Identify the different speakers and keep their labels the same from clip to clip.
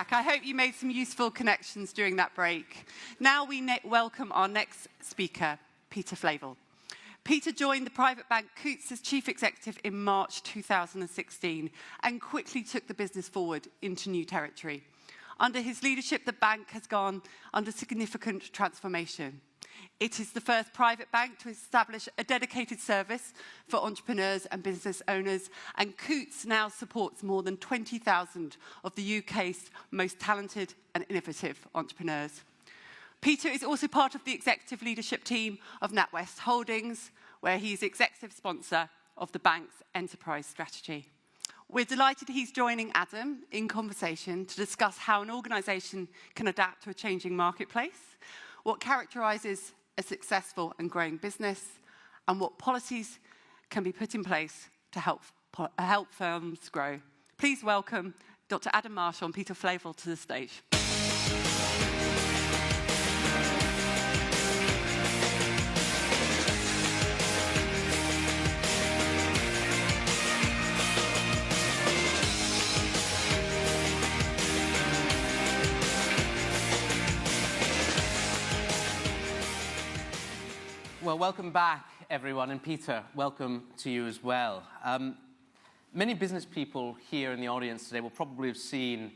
Speaker 1: back. I hope you made some useful connections during that break. Now we welcome our next speaker, Peter Flavel. Peter joined the private bank Coutts as chief executive in March 2016 and quickly took the business forward into new territory. Under his leadership, the bank has gone under significant transformation. It is the first private bank to establish a dedicated service for entrepreneurs and business owners, and Coutts now supports more than 20,000 of the UK's most talented and innovative entrepreneurs. Peter is also part of the executive leadership team of NatWest Holdings, where he's executive sponsor of the bank's enterprise strategy. We're delighted he's joining Adam in conversation to discuss how an organisation can adapt to a changing marketplace, what characterises a successful and growing business, and what policies can be put in place to help firms grow. Please welcome Dr. Adam Marshall and Peter Flavel to the stage.
Speaker 2: Well, welcome back, everyone, and Peter, welcome to you as well. Many business people here in the audience today will probably have seen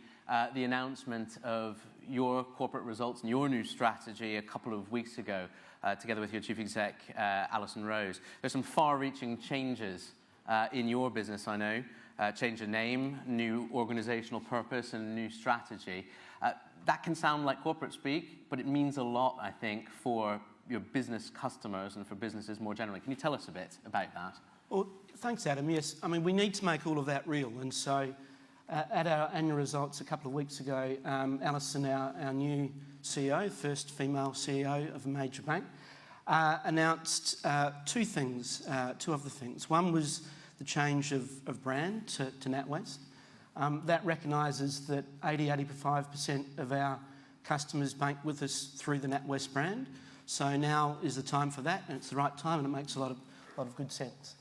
Speaker 2: the announcement of your corporate results and your new strategy a couple of weeks ago, together with your chief exec, Alison Rose. There's some far-reaching changes in your business, I know. Change of name, new organizational purpose, and new strategy. That can sound like corporate speak, but it means a lot, I think, for your business customers and for businesses more generally. Can you tell us a bit about that?
Speaker 3: Well, thanks, Adam. Yes, I mean, we need to make all of that real. And so at our annual results a couple of weeks ago, Alison, our new CEO, first female CEO of a major bank, announced two of the things. One was the change of brand to NatWest. That recognises that 85% of our customers bank with us through the NatWest brand. So now is the time for that, and it's the right time, and it makes a lot of good sense.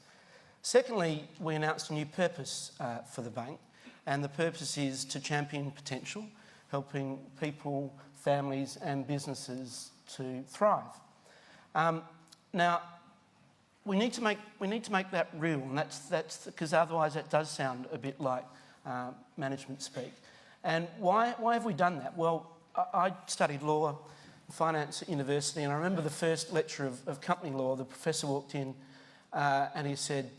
Speaker 3: Secondly, we announced a new purpose for the bank, and the purpose is to champion potential, helping people, families, and businesses to thrive. Now, we need to make that real, and that's because otherwise that does sound a bit like management speak. And why have we done that? Well, I studied law, finance at university, and I remember the first lecture of company law. The professor walked in and he said,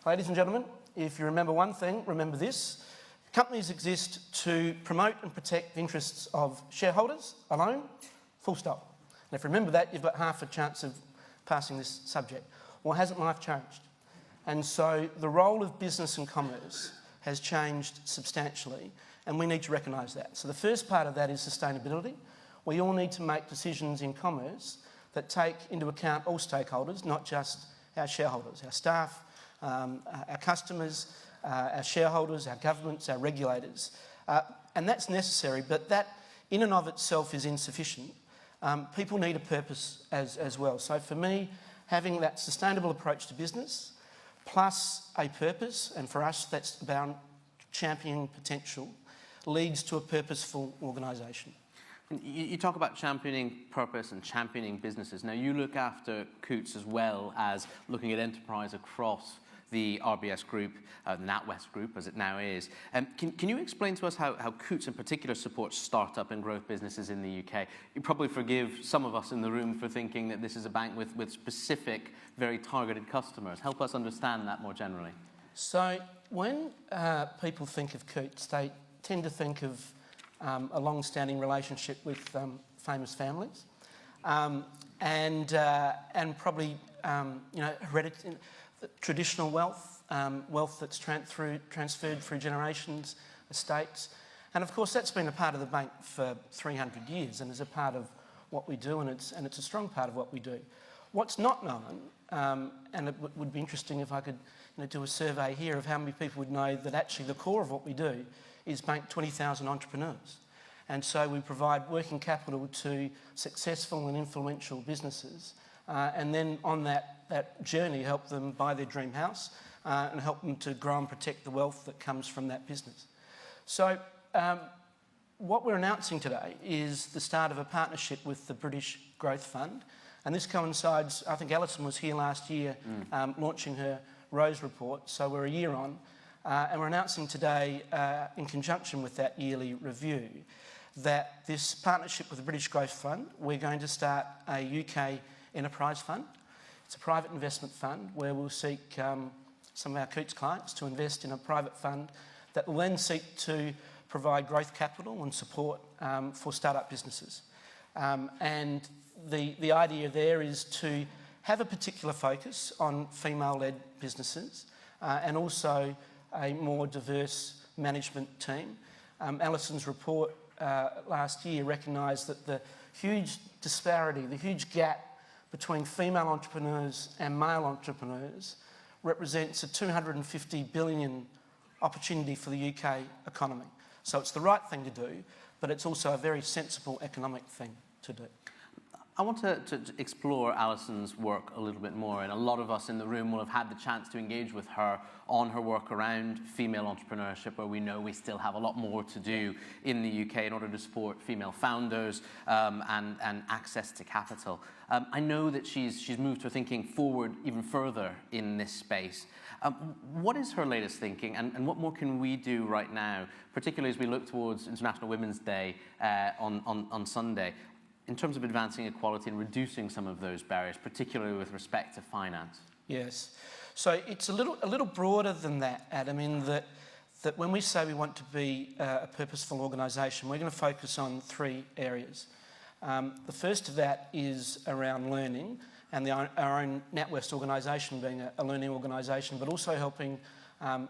Speaker 3: ladies and gentlemen, if you remember one thing, remember this. Companies exist to promote and protect the interests of shareholders alone, full stop. And if you remember that, you've got half a chance of passing this subject. Well, hasn't life changed? And so the role of business and commerce has changed substantially, and we need to recognise that. So the first part of that is sustainability. We all need to make decisions in commerce that take into account all stakeholders, not just our shareholders, our staff, our customers, our shareholders, our governments, our regulators. And that's necessary, but that in and of itself is insufficient. People need a purpose as well. So for me, having that sustainable approach to business, plus a purpose, and for us that's about championing potential, leads to a purposeful organisation.
Speaker 2: You talk about championing purpose and championing businesses. Now, you look after Coutts as well as looking at enterprise across the RBS Group, NatWest Group, as it now is. Can you explain to us how Coutts in particular supports startup and growth businesses in the UK? You probably forgive some of us in the room for thinking that this is a bank with specific, very targeted customers. Help us understand that more generally.
Speaker 3: So when people think of Coutts, they tend to think of a long-standing relationship with famous families, and probably traditional wealth, wealth that's transferred through generations, estates, and of course that's been a part of the bank for 300 years and is a part of what we do, and it's a strong part of what we do. What's not known, and it would be interesting if I could do a survey here of how many people would know that actually the core of what we do is bank 20,000 entrepreneurs. And so we provide working capital to successful and influential businesses, and then on that journey help them buy their dream house and help them to grow and protect the wealth that comes from that business. So what we're announcing today is the start of a partnership with the British Growth Fund. And this coincides, I think Alison was here last year launching her Rose report, so we're a year on. And we're announcing today, in conjunction with that yearly review, that this partnership with the British Growth Fund, we're going to start a UK enterprise fund. It's a private investment fund where we'll seek some of our Coots clients to invest in a private fund that will then seek to provide growth capital and support for startup businesses. And the idea there is to have a particular focus on female-led businesses and also a more diverse management team. Alison's report last year recognised that the huge disparity, the huge gap between female entrepreneurs and male entrepreneurs represents a $250 billion opportunity for the UK economy. So it's the right thing to do, but it's also a very sensible economic thing to do.
Speaker 2: I want to explore Alison's work a little bit more, and a lot of us in the room will have had the chance to engage with her on her work around female entrepreneurship, where we know we still have a lot more to do in the UK in order to support female founders and access to capital. I know that she's moved her thinking forward even further in this space. What is her latest thinking, and what more can we do right now, particularly as we look towards International Women's Day on Sunday, in terms of advancing equality and reducing some of those barriers, particularly with respect to finance?
Speaker 3: Yes. So it's a little broader than that, Adam, in that when we say we want to be a purposeful organisation, we're going to focus on three areas. The first of that is around learning, and our own NatWest organisation being a learning organisation, but also helping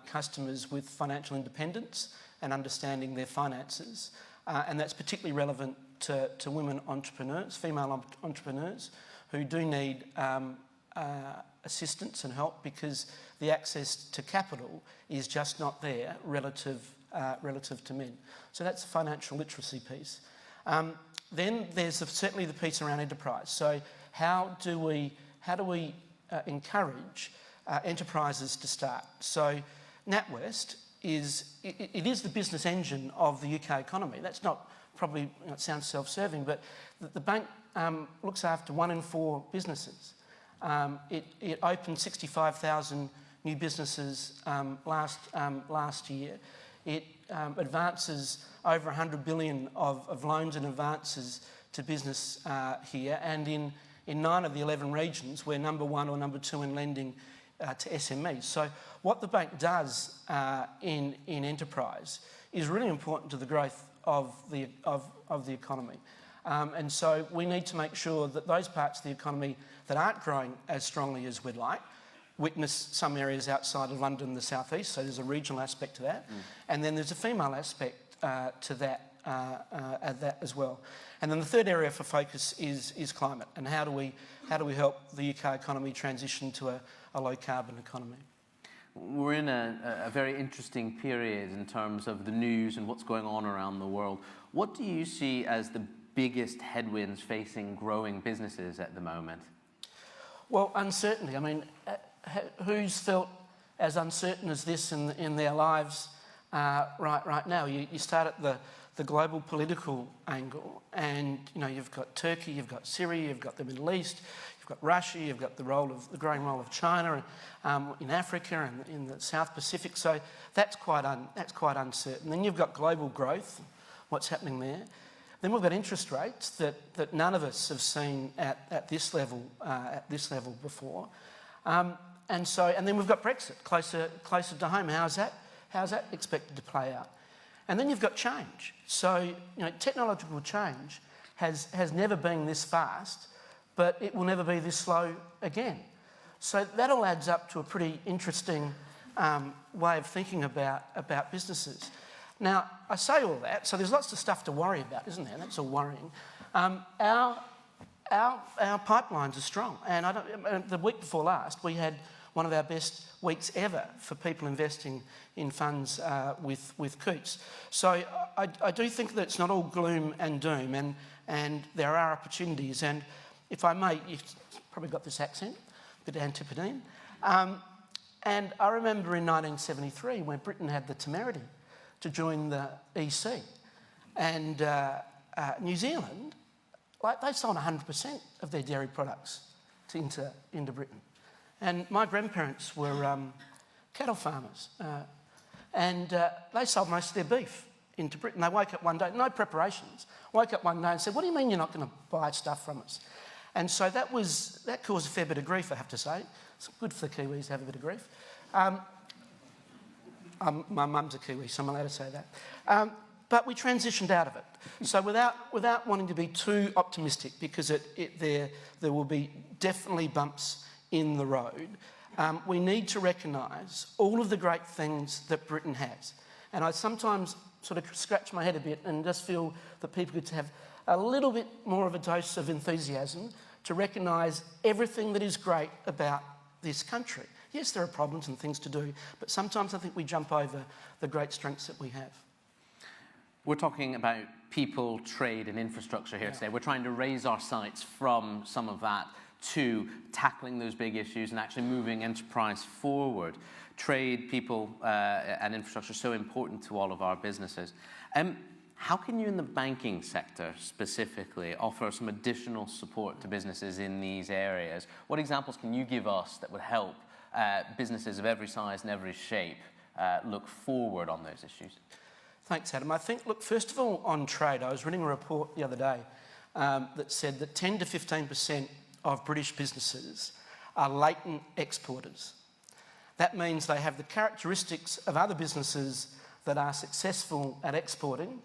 Speaker 3: customers with financial independence and understanding their finances. And that's particularly relevant to women entrepreneurs, female entrepreneurs, who do need assistance and help because the access to capital is just not there relative to men. So that's the financial literacy piece. Then there's certainly the piece around enterprise. So how do we encourage enterprises to start? So NatWest is the business engine of the UK economy. That's not probably, it sounds self-serving, but the bank looks after 1 in 4 businesses. It opened 65,000 new businesses last year. It advances over 100 billion of loans and advances to business here, and in 9 of the 11 regions, we're number 1 or number 2 in lending to SMEs. So what the bank does in enterprise is really important to the growth of the economy. And so we need to make sure that those parts of the economy that aren't growing as strongly as we'd like, witness some areas outside of London, the southeast, so there's a regional aspect to that. And then there's a female aspect to that as well. And then the third area for focus is climate, and how do we help the UK economy transition to a low carbon economy.
Speaker 2: We're in a very interesting period in terms of the news and what's going on around the world. What do you see as the biggest headwinds facing growing businesses at the moment?
Speaker 3: Well, uncertainty. I mean, who's felt as uncertain as this in their lives right now? You start at the global political angle, and you've got Turkey, you've got Syria, you've got the Middle East, you've got Russia, you've got the growing role of China in Africa and in the South Pacific. So that's quite uncertain. Then you've got global growth, what's happening there. Then we've got interest rates that none of us have seen at this level before. And then we've got Brexit closer to home. How's that expected to play out? And then you've got change. So technological change has never been this fast, but it will never be this slow again. So that all adds up to a pretty interesting way of thinking about businesses. Now, I say all that, so there's lots of stuff to worry about, isn't there? That's all worrying. Our pipelines are strong, and the week before last, we had one of our best weeks ever for people investing in funds with Coots. So I do think that it's not all gloom and doom, and there are opportunities. And if I may, you've probably got this accent, a bit Antipodean. And I remember in 1973 when Britain had the temerity to join the EC. and New Zealand, like they sold 100% of their dairy products into Britain. And my grandparents were cattle farmers, and they sold most of their beef into Britain. They woke up one day, no preparations, woke up one day and said, "What do you mean you're not going to buy stuff from us?" And so that caused a fair bit of grief, I have to say. It's good for the Kiwis to have a bit of grief. My mum's a Kiwi, so I'm allowed to say that. But we transitioned out of it. So without wanting to be too optimistic, because there will be definitely bumps in the road, we need to recognise all of the great things that Britain has. And I sometimes sort of scratch my head a bit and just feel that people could have a little bit more of a dose of enthusiasm to recognise everything that is great about this country. Yes, there are problems and things to do, but sometimes I think we jump over the great strengths that we have.
Speaker 2: We're talking about people, trade and infrastructure here today. We're trying to raise our sights from some of that to tackling those big issues and actually moving enterprise forward. Trade, people and infrastructure are so important to all of our businesses. How can you in the banking sector specifically offer some additional support to businesses in these areas? What examples can you give us that would help businesses of every size and every shape look forward on those issues?
Speaker 3: Thanks, Adam. I think, look, first of all, on trade, I was reading a report the other day that said that 10 to 15% of British businesses are latent exporters. That means they have the characteristics of other businesses that are successful at exporting,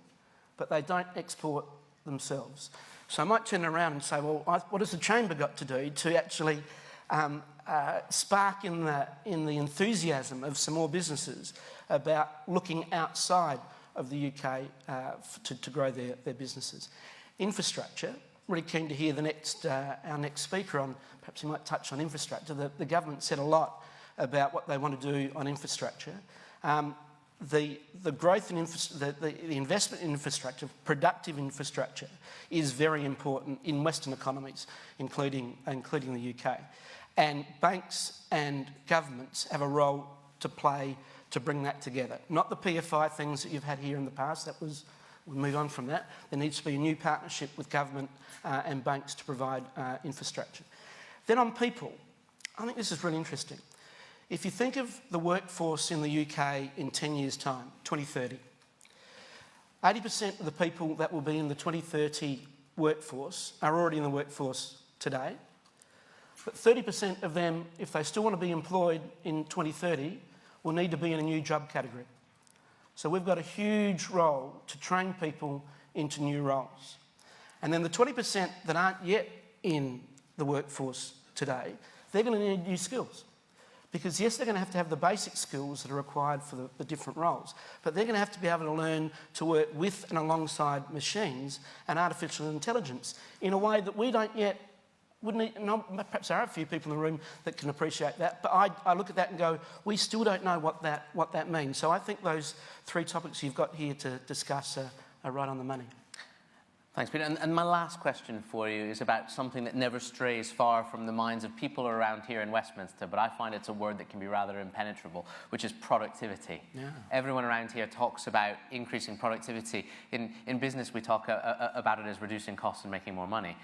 Speaker 3: but they don't export themselves. So I might turn around and say, well, what has the Chamber got to do to actually spark in the enthusiasm of some more businesses about looking outside of the UK to grow their businesses? Infrastructure, really keen to hear our next speaker on, perhaps he might touch on infrastructure. The government said a lot about what they want to do on infrastructure. The growth in the investment in infrastructure, productive infrastructure, is very important in Western economies, including the UK. And banks and governments have a role to play to bring that together. Not the PFI things that you've had here in the past. We'll move on from that. There needs to be a new partnership with government and banks to provide infrastructure. Then on people, I think this is really interesting. If you think of the workforce in the UK in 10 years' time, 2030, 80% of the people that will be in the 2030 workforce are already in the workforce today. But 30% of them, if they still want to be employed in 2030, will need to be in a new job category. So we've got a huge role to train people into new roles. And then the 20% that aren't yet in the workforce today, they're going to need new skills. Because yes, they're going to have the basic skills that are required for the different roles, but they're going to have to be able to learn to work with and alongside machines and artificial intelligence in a way that we don't yet, perhaps there are a few people in the room that can appreciate that, but I look at that and go, we still don't know what that means. So I think those three topics you've got here to discuss are right on the money.
Speaker 2: Thanks, Peter. And my last question for you is about something that never strays far from the minds of people around here in Westminster, but I find it's a word that can be rather impenetrable, which is productivity. Yeah. Everyone around here talks about increasing productivity. In business, we talk about it as reducing costs and making more money.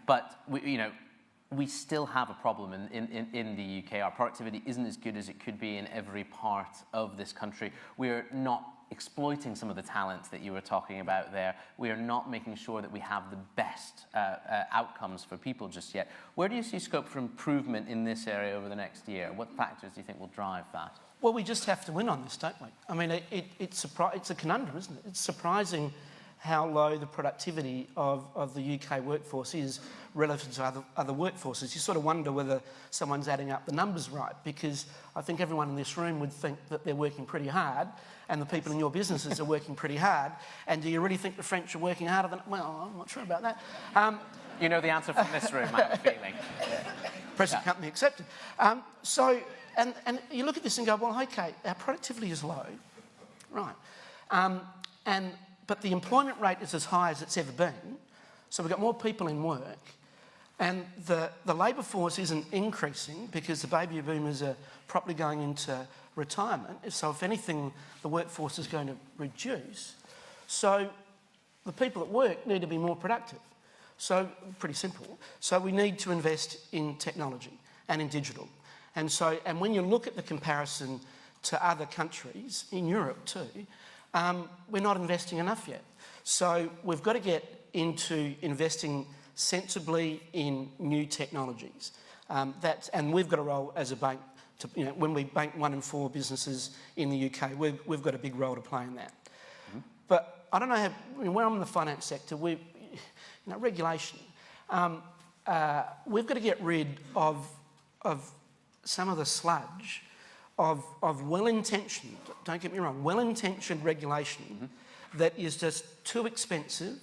Speaker 2: But we still have a problem in the UK. Our productivity isn't as good as it could be in every part of this country. We're not exploiting some of the talent that you were talking about there. We are not making sure that we have the best outcomes for people just yet. Where do you see scope for improvement in this area over the next year? What factors do you think will drive that? Well,
Speaker 3: we just have to win on this, don't we? I mean, it's a conundrum, isn't it? It's surprising how low the productivity of the UK workforce is relative to other workforces. You sort of wonder whether someone's adding up the numbers right, because I think everyone in this room would think that they're working pretty hard and the people in your businesses are working pretty hard. And do you really think the French are working harder than... Well, I'm not sure about that.
Speaker 2: You know the answer from this room, I have a feeling.
Speaker 3: Present company accepted. And you look at this and go, well, okay, our productivity is low. Right. But the employment rate is as high as it's ever been. So we've got more people in work. And the labour force isn't increasing because the baby boomers are properly going into retirement. So if anything, the workforce is going to reduce. So the people at work need to be more productive. So, pretty simple. So we need to invest in technology and in digital. And when you look at the comparison to other countries, in Europe too, we're not investing enough yet. So we've got to get into investing sensibly in new technologies. And we've got a role as a bank to, when we bank 1 in 4 businesses in the UK, we've got a big role to play in that. Mm-hmm. But I don't know how, when I'm in the finance sector, regulation, we've got to get rid of some of the sludge of well-intentioned, don't get me wrong, well-intentioned regulation mm-hmm. that is just too expensive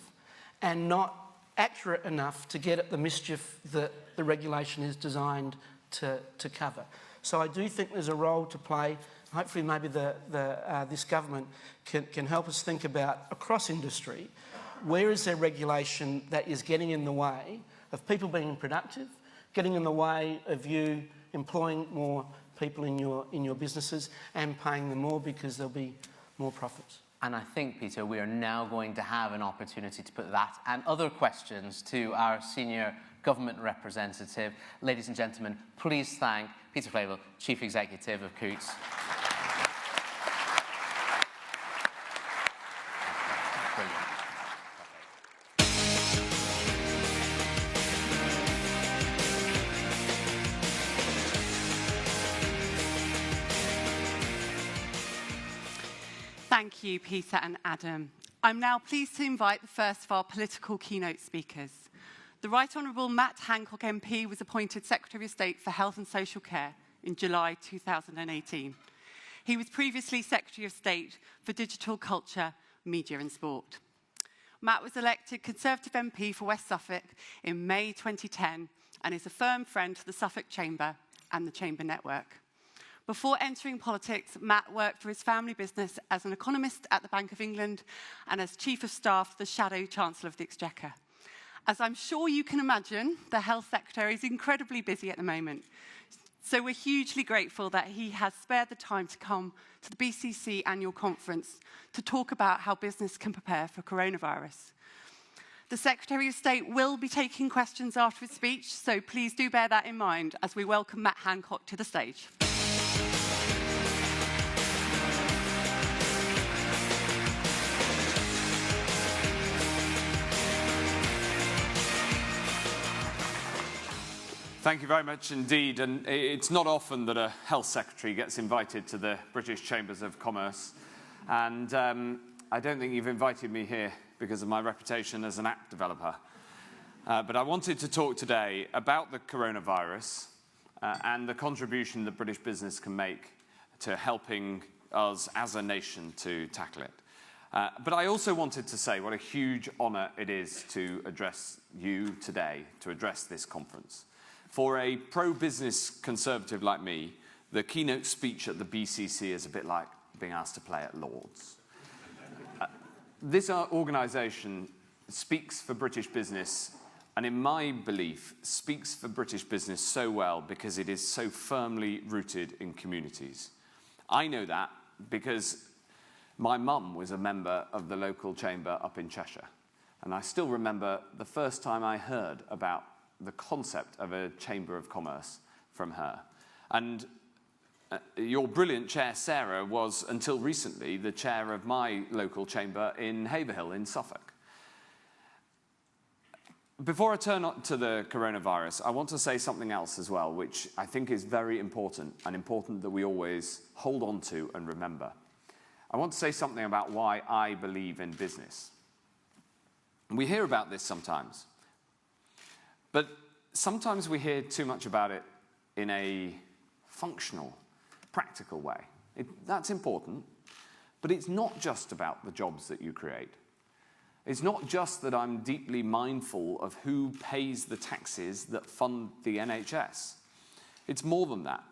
Speaker 3: and not accurate enough to get at the mischief that the regulation is designed to cover. So I do think there's a role to play. Hopefully maybe this government can help us think about, across industry, where is there regulation that is getting in the way of people being productive, getting in the way of you employing more people in your businesses and paying them more because there'll be more profits.
Speaker 2: And I think, Peter, we are now going to have an opportunity to put that and other questions to our senior government representative. Ladies and gentlemen, please thank Peter Flavel, Chief Executive of Coutts. Brilliant.
Speaker 1: Thank you, Peter and Adam. I'm now pleased to invite the first of our political keynote speakers. The Right Honourable Matt Hancock MP was appointed Secretary of State for Health and Social Care in July 2018. He was previously Secretary of State for Digital, Culture, Media and Sport. Matt was elected Conservative MP for West Suffolk in May 2010 and is a firm friend to the Suffolk Chamber and the Chamber Network. Before entering politics, Matt worked for his family business as an economist at the Bank of England and as Chief of Staff to the Shadow Chancellor of the Exchequer. As I'm sure you can imagine, the Health Secretary is incredibly busy at the moment. So we're hugely grateful that he has spared the time to come to the BCC annual conference to talk about how business can prepare for coronavirus. The Secretary of State will be taking questions after his speech, so please do bear that in mind as we welcome Matt Hancock to the stage.
Speaker 4: Thank you very much indeed, and it's not often that a health secretary gets invited to the British Chambers of Commerce, and I don't think you've invited me here because of my reputation as an app developer. But I wanted to talk today about the coronavirus and the contribution that British business can make to helping us as a nation to tackle it. But I also wanted to say what a huge honour it is to address you today, to address this conference. For a pro-business Conservative like me, the keynote speech at the BCC is a bit like being asked to play at Lord's. This organisation speaks for British business, and in my belief, speaks for British business so well because it is so firmly rooted in communities. I know that because my mum was a member of the local chamber up in Cheshire, and I still remember the first time I heard about the concept of a Chamber of Commerce from her. And your brilliant chair, Sarah, was, until recently, the chair of my local chamber in Haverhill in Suffolk. Before I turn to the coronavirus, I want to say something else as well, which I think is very important, and important that we always hold on to and remember. I want to say something about why I believe in business. We hear about this sometimes. But sometimes we hear too much about it in a functional, practical way. That's important, but it's not just about the jobs that you create. It's not just that I'm deeply mindful of who pays the taxes that fund the NHS. It's more than that.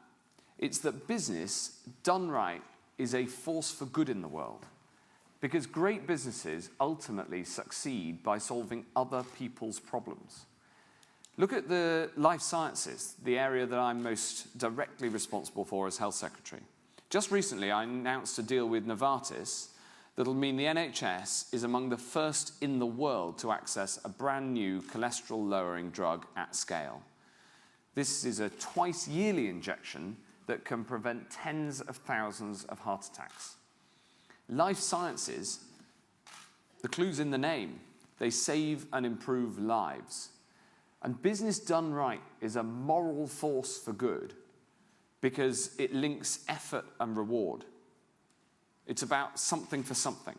Speaker 4: It's that business, done right, is a force for good in the world. Because great businesses ultimately succeed by solving other people's problems. Look at the life sciences, the area that I'm most directly responsible for as Health Secretary. Just recently, I announced a deal with Novartis that'll mean the NHS is among the first in the world to access a brand new cholesterol-lowering drug at scale. This is a twice-yearly injection that can prevent tens of thousands of heart attacks. Life sciences, the clue's in the name. They save and improve lives. And business done right is a moral force for good because it links effort and reward. It's about something for something.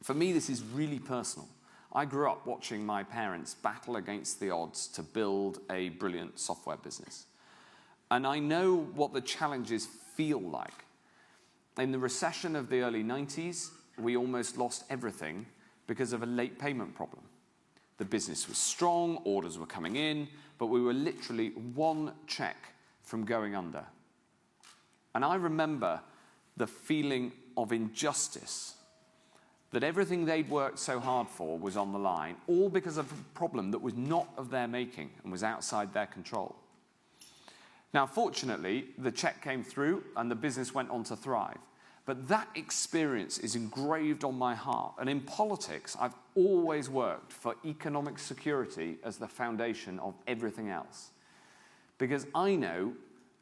Speaker 4: For me, this is really personal. I grew up watching my parents battle against the odds to build a brilliant software business. And I know what the challenges feel like. In the recession of the early 90s, we almost lost everything because of a late payment problem. The business was strong, orders were coming in, but we were literally one check from going under. And I remember the feeling of injustice, that everything they'd worked so hard for was on the line, all because of a problem that was not of their making and was outside their control. Now, fortunately, the check came through and the business went on to thrive. But that experience is engraved on my heart. And in politics, I've always worked for economic security as the foundation of everything else. Because I know,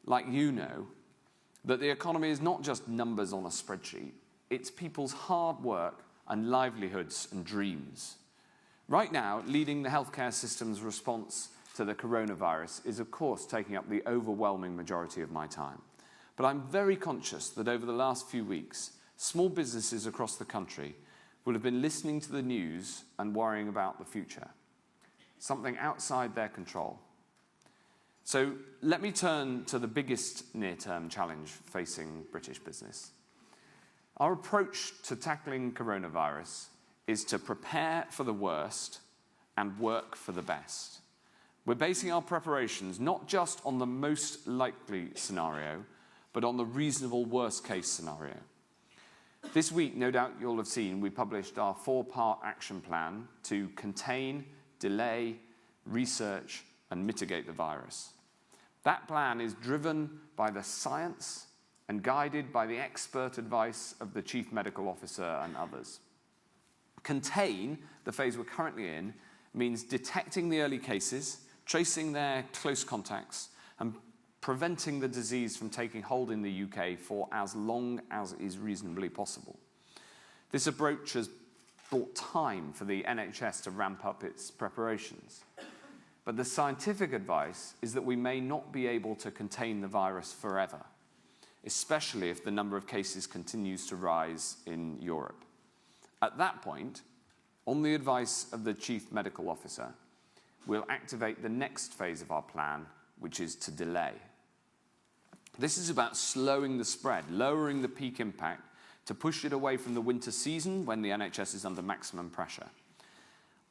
Speaker 4: like you know, that the economy is not just numbers on a spreadsheet. It's people's hard work and livelihoods and dreams. Right now, leading the healthcare system's response to the coronavirus is, of course, taking up the overwhelming majority of my time. But I'm very conscious that over the last few weeks, small businesses across the country will have been listening to the news and worrying about the future, something outside their control. So let me turn to the biggest near-term challenge facing British business. Our approach to tackling coronavirus is to prepare for the worst and work for the best. We're basing our preparations not just on the most likely scenario, but on the reasonable worst-case scenario. This week, no doubt you'll have seen, we published our 4-part action plan to contain, delay, research, and mitigate the virus. That plan is driven by the science and guided by the expert advice of the Chief Medical Officer and others. Contain, the phase we're currently in, means detecting the early cases, tracing their close contacts, and preventing the disease from taking hold in the UK for as long as is reasonably possible. This approach has brought time for the NHS to ramp up its preparations. But the scientific advice is that we may not be able to contain the virus forever, especially if the number of cases continues to rise in Europe. At that point, on the advice of the Chief Medical Officer, we'll activate the next phase of our plan, which is to delay. This is about slowing the spread, lowering the peak impact to push it away from the winter season when the NHS is under maximum pressure.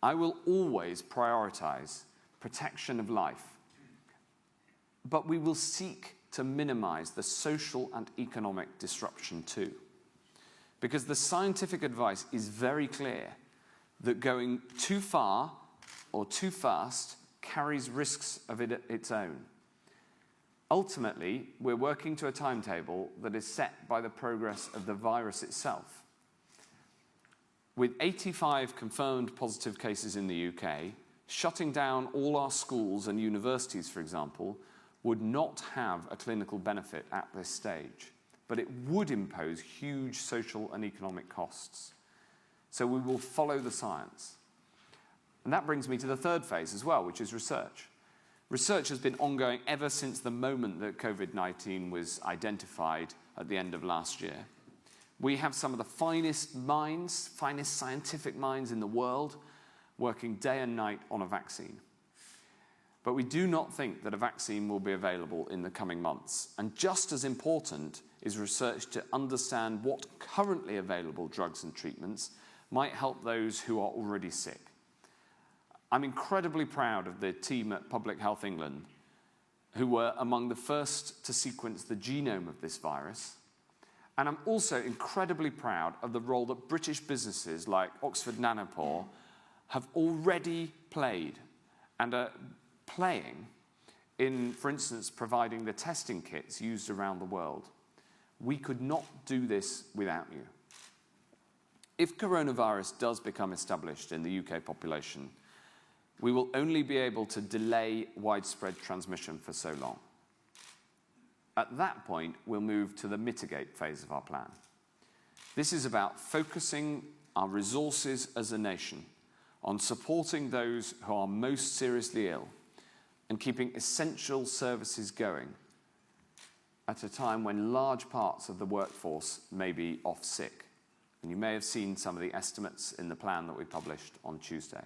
Speaker 4: I will always prioritise protection of life, but we will seek to minimise the social and economic disruption too. Because the scientific advice is very clear that going too far or too fast carries risks of its own. Ultimately, we're working to a timetable that is set by the progress of the virus itself. With 85 confirmed positive cases in the UK, shutting down all our schools and universities, for example, would not have a clinical benefit at this stage, but it would impose huge social and economic costs. So we will follow the science. And that brings me to the third phase as well, which is research. Research has been ongoing ever since the moment that COVID-19 was identified at the end of last year. We have some of the finest minds, finest scientific minds in the world working day and night on a vaccine. But we do not think that a vaccine will be available in the coming months. And just as important is research to understand what currently available drugs and treatments might help those who are already sick. I'm incredibly proud of the team at Public Health England, who were among the first to sequence the genome of this virus. And I'm also incredibly proud of the role that British businesses like Oxford Nanopore have already played and are playing in, for instance, providing the testing kits used around the world. We could not do this without you. If coronavirus does become established in the UK population, we will only be able to delay widespread transmission for so long. At that point, we'll move to the mitigate phase of our plan. This is about focusing our resources as a nation on supporting those who are most seriously ill and keeping essential services going at a time when large parts of the workforce may be off sick. And you may have seen some of the estimates in the plan that we published on Tuesday.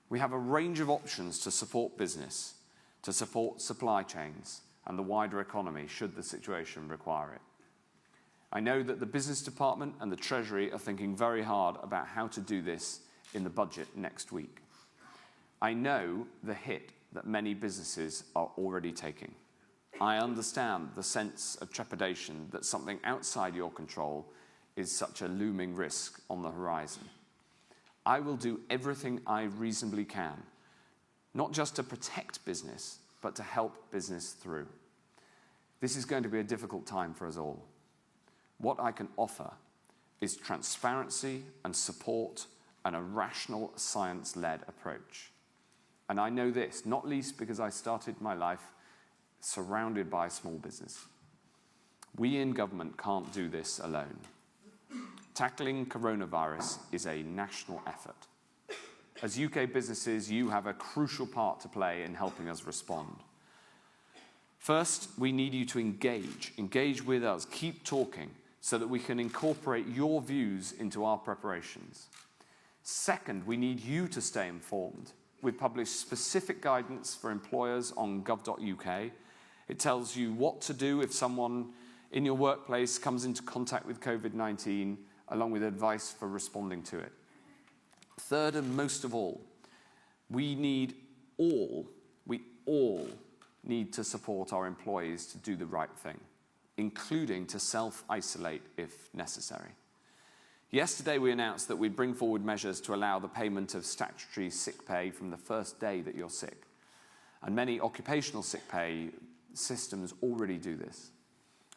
Speaker 4: We have a range of options to support business, to support supply chains and the wider economy should the situation require it. I know that the Business Department and the Treasury are thinking very hard about how to do this in the budget next week. I know the hit that many businesses are already taking. I understand the sense of trepidation that something outside your control is such a looming risk on the horizon. I will do everything I reasonably can, not just to protect business, but to help business through. This is going to be a difficult time for us all. What I can offer is transparency and support and a rational, science-led approach. And I know this, not least because I started my life surrounded by small business. We in government can't do this alone. Tackling coronavirus is a national effort. As UK businesses, you have a crucial part to play in helping us respond. First, we need you to engage with us, keep talking, so that we can incorporate your views into our preparations. Second, we need you to stay informed. We've published specific guidance for employers on gov.uk. It tells you what to do if someone in your workplace comes into contact with COVID-19, along with advice for responding to it. Third, and most of all, we all need to support our employees to do the right thing, including to self-isolate if necessary. Yesterday, we announced that we'd bring forward measures to allow the payment of statutory sick pay from the first day that you're sick. And many occupational sick pay systems already do this.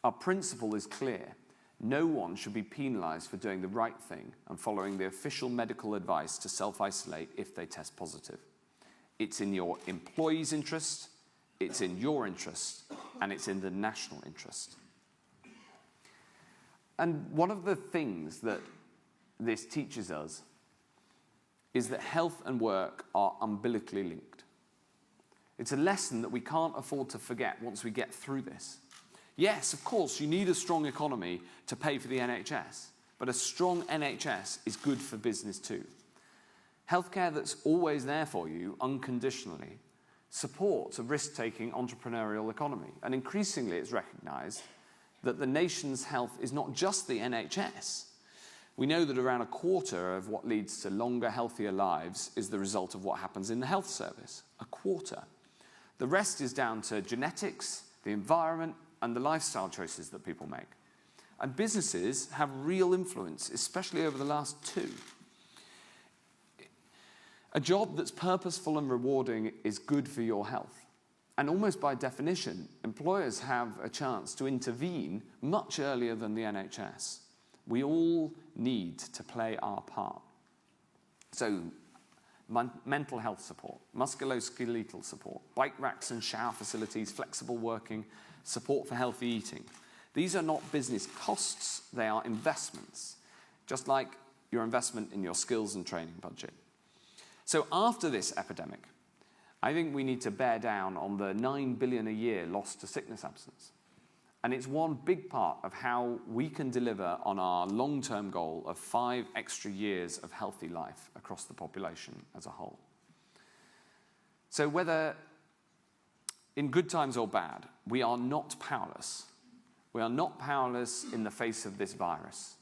Speaker 4: Our principle is clear. No one should be penalised for doing the right thing and following the official medical advice to self-isolate if they test positive. It's in your employees' interest, it's in your interest, and it's in the national interest. And one of the things that this teaches us is that health and work are umbilically linked. It's a lesson that we can't afford to forget once we get through this. Yes, of course, you need a strong economy to pay for the NHS, but a strong NHS is good for business too. Healthcare that's always there for you, unconditionally, supports a risk-taking entrepreneurial economy. And increasingly it's recognised that the nation's health is not just the NHS. We know that around a quarter of what leads to longer, healthier lives is the result of what happens in the health service. A quarter. The rest is down to genetics, the environment, and the lifestyle choices that people make. And businesses have real influence, especially over the last two. A job that's purposeful and rewarding is good for your health. And almost by definition, employers have a chance to intervene much earlier than the NHS. We all need to play our part. So, mental health support, musculoskeletal support, bike racks and shower facilities, flexible working, support for healthy eating. These are not business costs, they are investments, just like your investment in your skills and training budget. So after this epidemic, I think we need to bear down on the $9 billion a year lost to sickness absence. And it's one big part of how we can deliver on our long-term goal of 5 extra years of healthy life across the population as a whole. So whether in good times or bad, we are not powerless. We are not powerless in the face of this virus.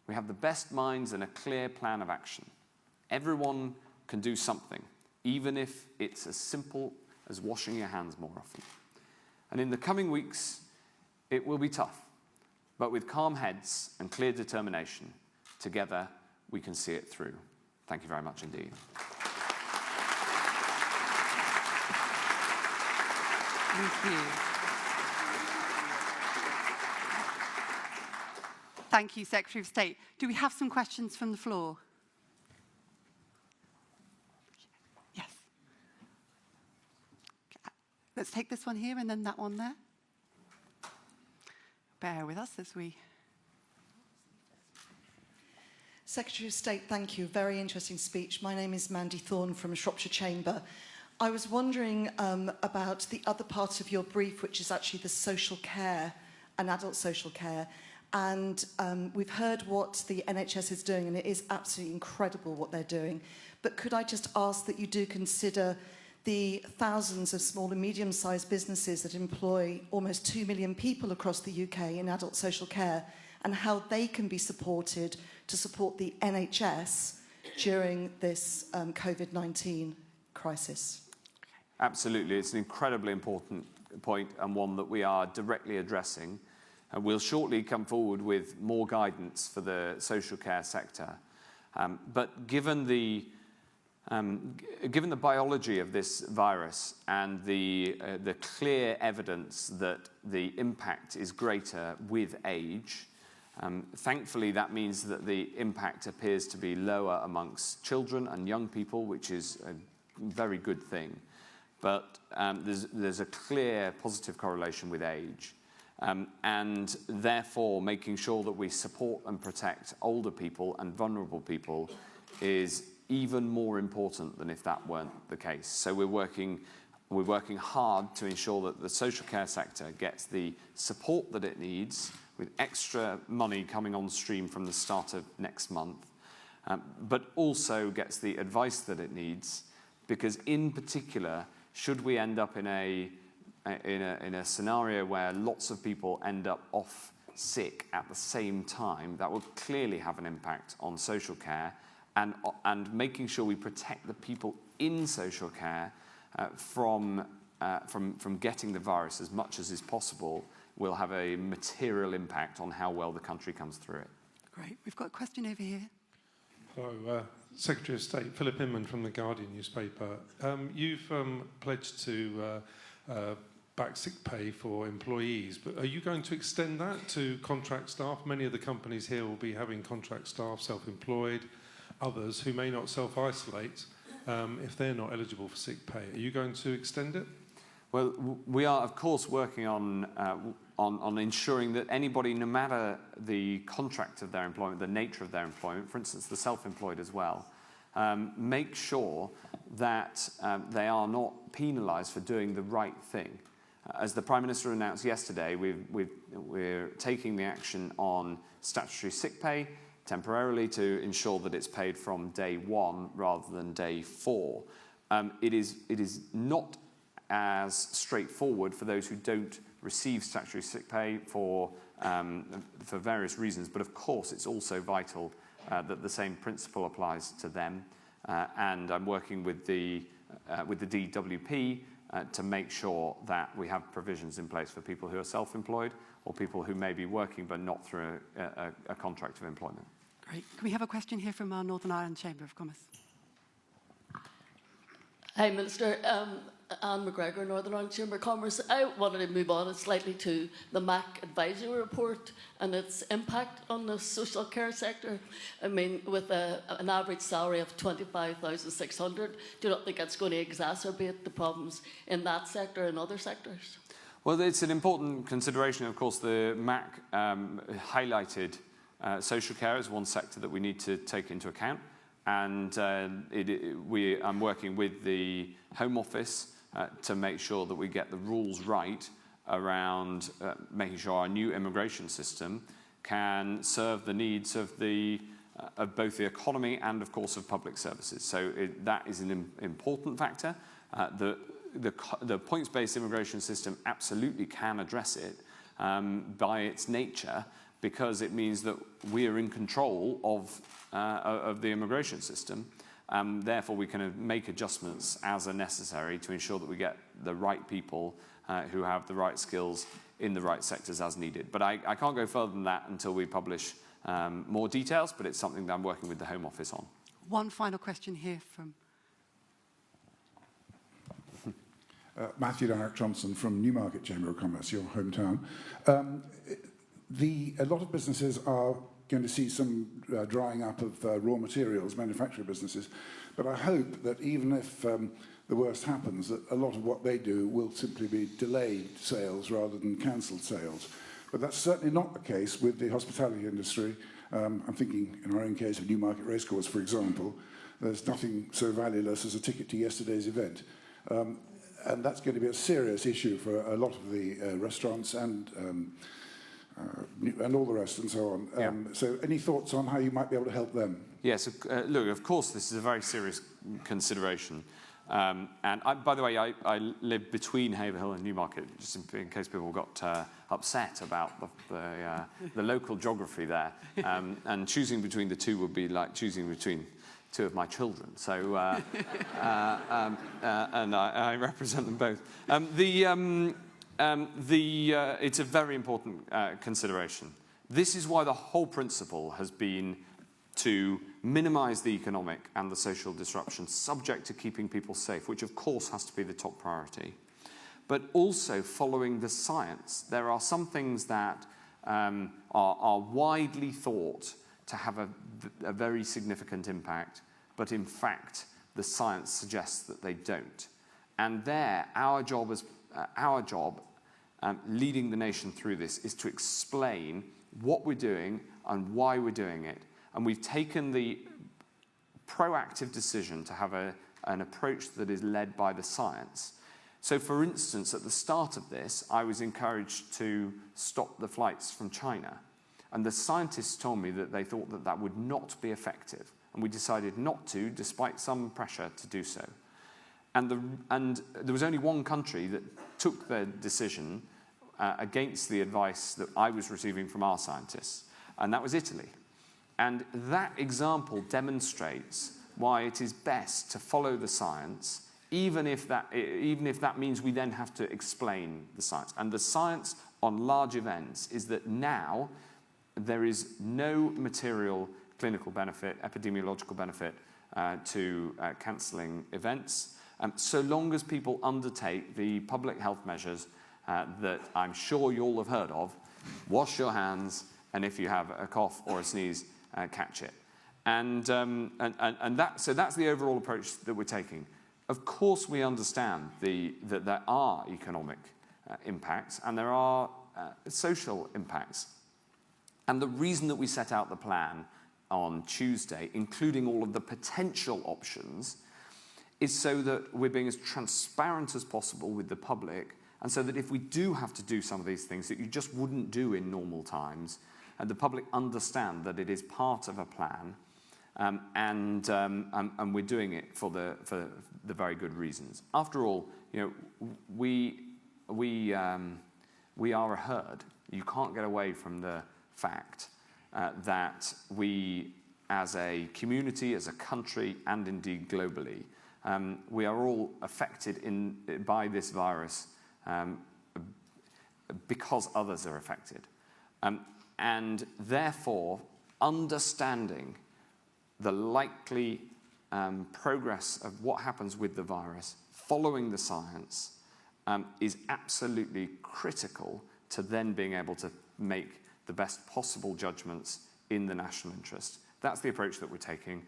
Speaker 4: We have the best minds and a clear plan of action. Everyone can do something, even if it's as simple as washing your hands more often. And in the coming weeks, it will be tough, but with calm heads and clear determination, together we can see it through. Thank you very much indeed.
Speaker 1: Thank you. Thank you, Secretary of State. Do we have some questions from the floor? Yes. Let's take this one here and then that one there. Bear with us as we...
Speaker 5: Secretary of State, thank you. Very interesting speech. My name is Mandy Thorne from Shropshire Chamber. I was wondering about the other part of your brief, which is actually the social care and adult social care. And we've heard what the NHS is doing, and it is absolutely incredible what they're doing. But could I just ask that you do consider the thousands of small and medium-sized businesses that employ almost 2 million people across the UK in adult social care, and how they can be supported to support the NHS during this COVID-19 crisis?
Speaker 4: Absolutely. It's an incredibly important point and one that we are directly addressing. And we'll shortly come forward with more guidance for the social care sector. But given the biology of this virus and the clear evidence that the impact is greater with age, thankfully that means that the impact appears to be lower amongst children and young people, which is a very good thing. But there's a clear positive correlation with age. And therefore, making sure that we support and protect older people and vulnerable people is even more important than if that weren't the case. So we're working hard to ensure that the social care sector gets the support that it needs, with extra money coming on stream from the start of next month, but also gets the advice that it needs, because in particular, should we end up in a scenario where lots of people end up off sick at the same time, that will clearly have an impact on social care, and making sure we protect the people in social care from getting the virus as much as is possible will have a material impact on how well the country comes through it.
Speaker 1: Great. We've got a question over here.
Speaker 6: Hello, Secretary of State, Philip Inman from The Guardian newspaper. You've pledged to back sick pay for employees, but are you going to extend that to contract staff? Many of the companies here will be having contract staff, self-employed, others who may not self-isolate if they're not eligible for sick pay. Are you going to extend it?
Speaker 4: Well, we are, of course, working on ensuring that anybody, no matter the contract of their employment, the nature of their employment, for instance, the self-employed as well, make sure that they are not penalised for doing the right thing. As the Prime Minister announced yesterday, we're taking the action on statutory sick pay temporarily to ensure that it's paid from day one rather than day 4. It is not as straightforward for those who don't receive statutory sick pay for various reasons, but of course it's also vital that the same principle applies to them. And I'm working with the DWP to make sure that we have provisions in place for people who are self-employed or people who may be working but not through a contract of employment.
Speaker 1: Great. Can we have a question here from our Northern Ireland Chamber of Commerce?
Speaker 7: Hi, Minister. Anne McGregor, Northern Ireland Chamber of Commerce. I wanted to move on slightly to the MAC advisory report and its impact on the social care sector. I mean, with an average salary of $25,600, do you not think that's going to exacerbate the problems in that sector and other sectors?
Speaker 4: Well, it's an important consideration. Of course, the MAC highlighted social care as one sector that we need to take into account. And I'm working with the Home Office to make sure that we get the rules right around making sure our new immigration system can serve the needs of both the economy and, of course, of public services. So that is an important factor. The points-based immigration system absolutely can address it by its nature, because it means that we are in control of the immigration system. Therefore, we can make adjustments as are necessary to ensure that we get the right people who have the right skills in the right sectors as needed. But I can't go further than that until we publish more details, but it's something that I'm working with the Home Office on.
Speaker 1: One final question here from...
Speaker 8: Matthew Darragh Johnson from Newmarket Chamber of Commerce, your hometown. A lot of businesses are going to see some drying up of raw materials, manufacturing businesses, but I hope that even if the worst happens, that a lot of what they do will simply be delayed sales rather than cancelled sales. But that's certainly not the case with the hospitality industry. I'm thinking in our own case of Newmarket Racecourse, for example. There's nothing so valueless as a ticket to yesterday's event. And that's going to be a serious issue for a lot of the restaurants and all the rest and so on.
Speaker 4: Yeah.
Speaker 8: So any thoughts on how you might be able to help them?
Speaker 4: Yes, look, of course, this is a very serious consideration. And by the way, I live between Haverhill and Newmarket, just in case people got upset about the local geography there. And choosing between the two would be like choosing between two of my children. So, and I represent them both. It's a very important consideration. This is why the whole principle has been to minimise the economic and the social disruption subject to keeping people safe, which of course has to be the top priority. But also following the science. There are some things that are widely thought to have a very significant impact, but in fact the science suggests that they don't. And there, our job leading the nation through this is to explain what we're doing and why we're doing it. And we've taken the proactive decision to have an approach that is led by the science. So, for instance, at the start of this, I was encouraged to stop the flights from China. And the scientists told me that they thought that that would not be effective. And we decided not to, despite some pressure to do so. And there was only one country that took the decision against the advice that I was receiving from our scientists, and that was Italy. And that example demonstrates why it is best to follow the science, even if that means we then have to explain the science. And the science on large events is that now there is no material clinical benefit, epidemiological benefit to cancelling events, so long as people undertake the public health measures that I'm sure you all have heard of. Wash your hands, and if you have a cough or a sneeze, catch it. So that's the overall approach that we're taking. Of course, we understand that there are economic impacts and there are social impacts. And the reason that we set out the plan on Tuesday, including all of the potential options, is so that we're being as transparent as possible with the public, and so that if we do have to do some of these things that you just wouldn't do in normal times, and the public understand that it is part of a plan, and we're doing it for the very good reasons. After all, we are a herd. You can't get away from the fact that we, as a community, as a country, and indeed globally, we are all affected by this virus because others are affected. And therefore, understanding the likely progress of what happens with the virus, following the science, is absolutely critical to then being able to make the best possible judgments in the national interest. That's the approach that we're taking.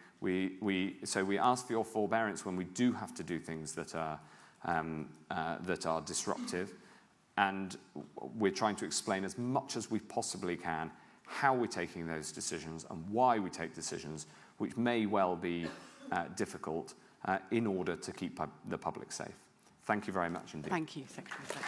Speaker 4: So we ask for your forbearance when we do have to do things that are disruptive, and we're trying to explain as much as we possibly can how we're taking those decisions and why we take decisions which may well be difficult in order to keep the public safe. Thank you very much indeed.
Speaker 1: Thank you, Secretary of State.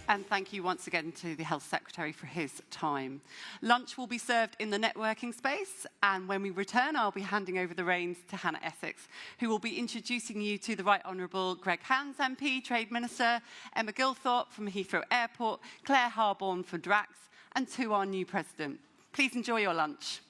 Speaker 1: And thank you once again to the Health Secretary for his time. Lunch will be served in the networking space, and when we return, I'll be handing over the reins to Hannah Essex, who will be introducing you to the Right Honourable Greg Hands MP, Trade Minister, Emma Gilthorpe from Heathrow Airport, Claire Harborne for Drax, and to our new President. Please enjoy your lunch.